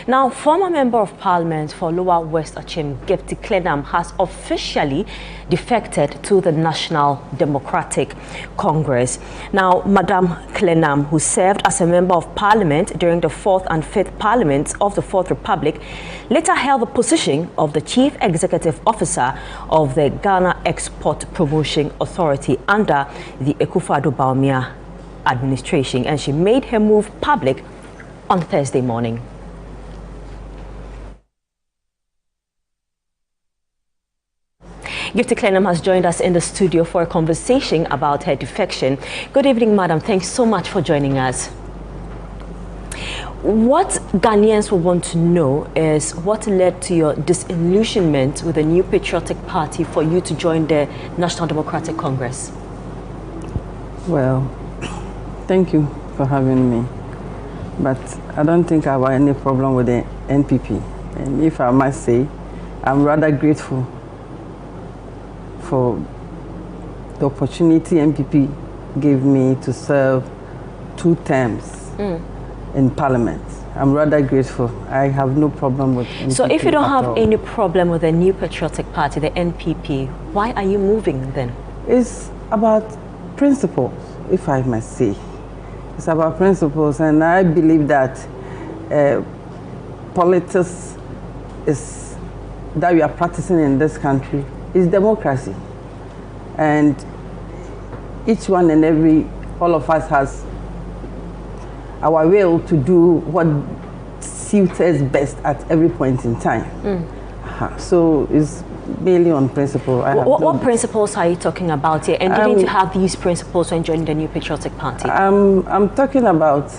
Now, former Member of Parliament for Lower West Achim, Gifty Klenam, has officially defected to the National Democratic Congress. Now, Madam Klenam, who served as a Member of Parliament during the 4th and 5th Parliaments of the Fourth Republic, later held the position of the Chief Executive Officer of the Ghana Export Promotion Authority under the Akufo-Addo Bawumia administration, and she made her move public on Thursday morning. Gifty Klenam has joined us in the studio for a conversation about her defection. Good evening, madam. Thanks so much for joining us. What Ghanaians will want to know is what led to your disillusionment with the New Patriotic Party for you to join the National Democratic Congress? Well, thank you for having me. But I don't think I have any problem with the NPP. And if I must say, I'm rather grateful for the opportunity NPP gave me to serve 2 terms in Parliament. I'm rather grateful. I have no problem with NPP. So if you don't have any problem with the New Patriotic Party, the NPP, why are you moving then? It's about principles, if I must say. It's about principles, and I believe that politics is that we are practicing in this country is democracy, and each one and every all of us has our will to do what suits us best at every point in time. So it's mainly on principle. What principles are you talking about here? And didn't you have these principles when joining the New Patriotic Party? I'm talking about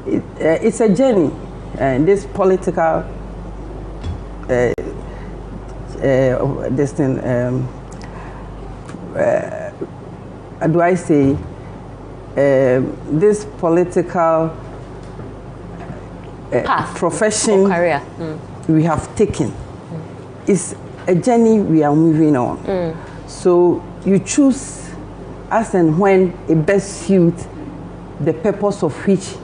it's a journey, this political this thing. Do I say this political path, profession or career we have taken is a journey we are moving on. So you choose as and when it best suits the purpose of which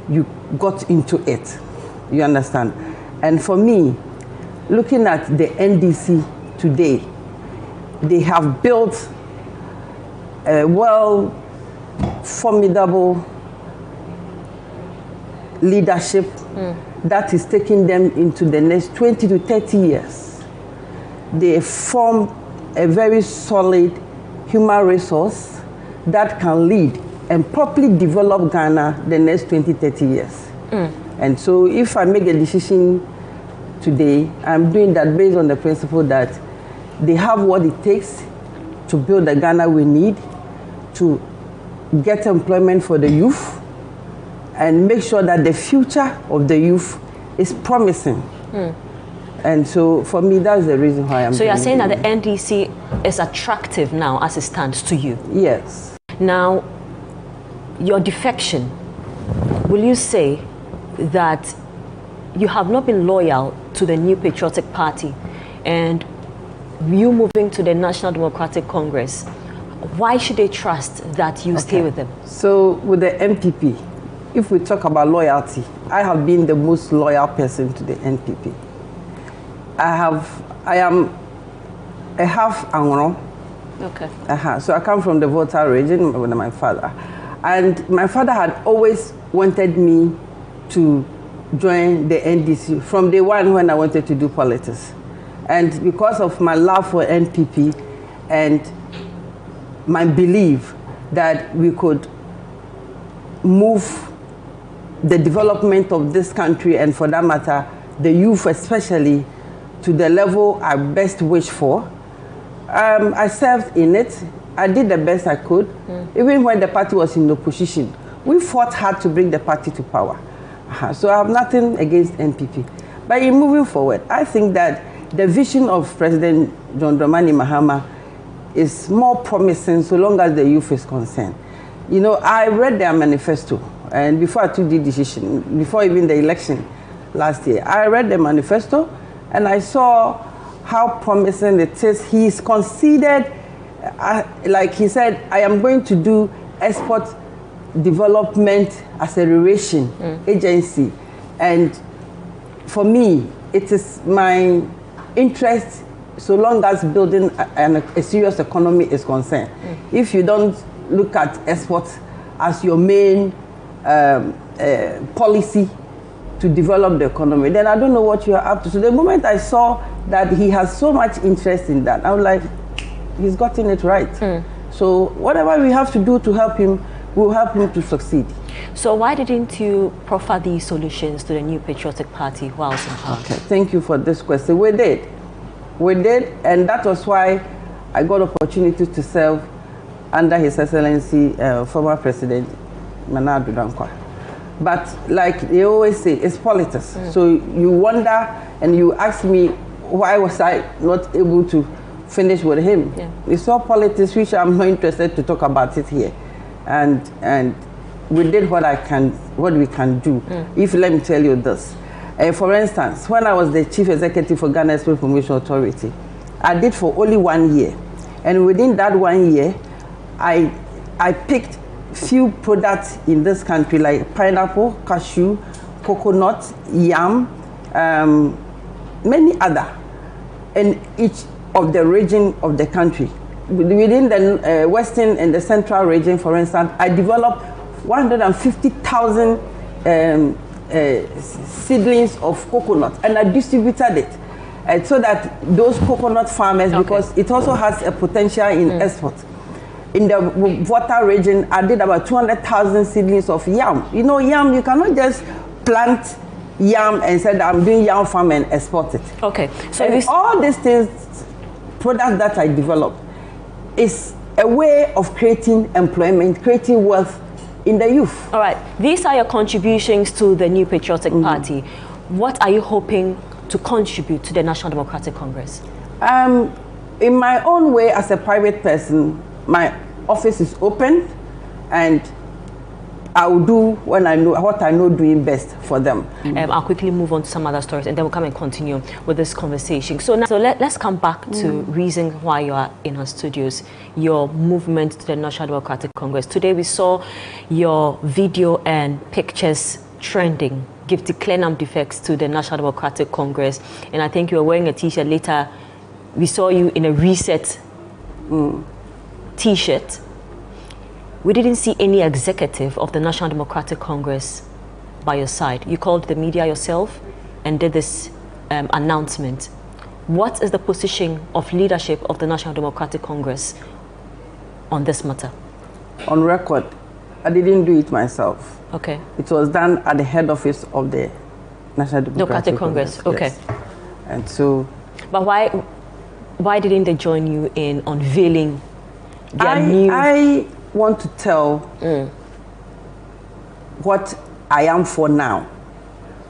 you got into it. You understand? And for me, looking at the NDC today, they have built a formidable leadership that is taking them into the next 20 to 30 years. They form a very solid human resource that can lead and properly develop Ghana the next 20, 30 years. And so if I make a decision today, I'm doing that based on the principle that they have what it takes to build the Ghana we need, to get employment for the youth, and make sure that the future of the youth is promising. And so for me, that's the reason why I'm. So you're saying that the NDC is attractive now as it stands to you? Yes. Now, your defection, will you say that you have not been loyal to the New Patriotic Party, and you moving to the National Democratic Congress, why should they trust that you stay with them? So with the NPP, if we talk about loyalty, I have been the most loyal person to the NPP. I am a half Anglo. Okay. So I come from the Volta region with my father. And my father had always wanted me to join the NDC from day one when I wanted to do politics. And because of my love for NPP and my belief that we could move the development of this country, and for that matter, the youth especially, to the level I best wish for, I served in it. I did the best I could. Even when the party was in opposition, we fought hard to bring the party to power. So I have nothing against NPP. But in moving forward, I think that the vision of President John Dramani Mahama is more promising so long as the youth is concerned. You know, I read their manifesto, and before I took the decision, before even the election last year, I read the manifesto, and I saw how promising it is. He's considered, like he said, I am going to do export development acceleration agency, and for me, it is my interest so long as building a serious economy is concerned. If you don't look at exports as your main policy to develop the economy, then I don't know what you are up to. So the moment I saw that he has so much interest in that, I was like, he's gotten it right. So whatever we have to do to help him, we'll help him to succeed. So why didn't you proffer these solutions to the New Patriotic Party whilst in power? Okay, thank you for this question. We did, and that was why I got opportunity to serve under His Excellency, former President Nana Addo Dankwa. But like they always say, it's politics. So you wonder and you ask me, why was I not able to finish with him? It's all politics, which I'm not interested to talk about it here. And we did what we can do. If let me tell you this. For instance, when I was the Chief Executive for Ghana Export Promotion Authority, I did for only 1 year. And within that 1 year, I picked few products in this country like pineapple, cashew, coconut, yam, many other, in each of the region of the country. Within the western and the central region, for instance, I developed 150,000 seedlings of coconut, and I distributed it so that those coconut farmers, because it also has a potential in export. In the water region, I did about 200,000 seedlings of yam. You know, yam, you cannot just plant yam and say that I'm doing yam farm and export it. Okay, so all these things, products that I developed, is a way of creating employment, creating wealth in the youth. All right, these are your contributions to the New Patriotic Party. What are you hoping to contribute to the National Democratic Congress? In my own way, as a private person, my office is open, and I will do what I know doing best for them. I'll quickly move on to some other stories, and then we'll come and continue with this conversation. So now, let's come back to reason why you are in our studios, your movement to the National Democratic Congress. Today we saw your video and pictures trending. Gifty Klenam defects to the National Democratic Congress, and I think you were wearing a t-shirt. Later, we saw you in a reset t-shirt. We didn't see any executive of the National Democratic Congress by your side. You called the media yourself and did this announcement. What is the position of leadership of the National Democratic Congress on this matter? On record, I didn't do it myself. Okay. It was done at the head office of the National Democratic Congress. Okay. Yes. And so... But why didn't they join you in unveiling their new... I want to tell what I am for now.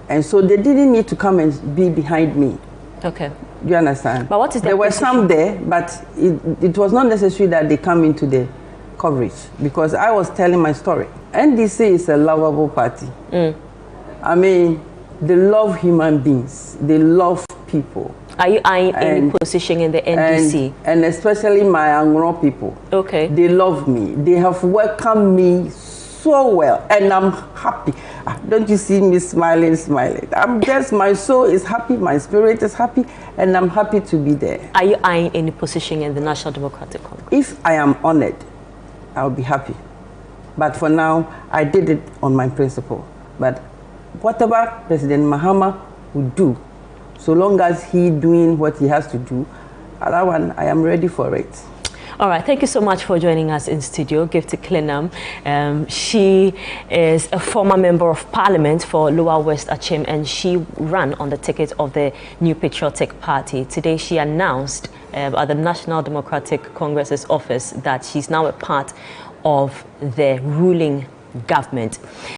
And so they didn't need to come and be behind me. Okay. Do you understand? But what is there were some there, but it was not necessary that they come into the coverage, because I was telling my story. NDC is a lovable party. I mean, they love human beings. They love people. Are you eyeing any position in the NDC? And especially my Angro people. Okay. They love me. They have welcomed me so well, and I'm happy. Don't you see me smiling? I'm just, my soul is happy, my spirit is happy, and I'm happy to be there. Are you eyeing any position in the National Democratic Congress? If I am honored, I'll be happy. But for now, I did it on my principle. But whatever President Mahama would do, so long as he doing what he has to do, that one, I am ready for it. All right, thank you so much for joining us in studio, Gifty Klenam. She is a former member of Parliament for Lower West Achim, and she ran on the ticket of the New Patriotic Party. Today, she announced at the National Democratic Congress's office that she's now a part of the ruling government.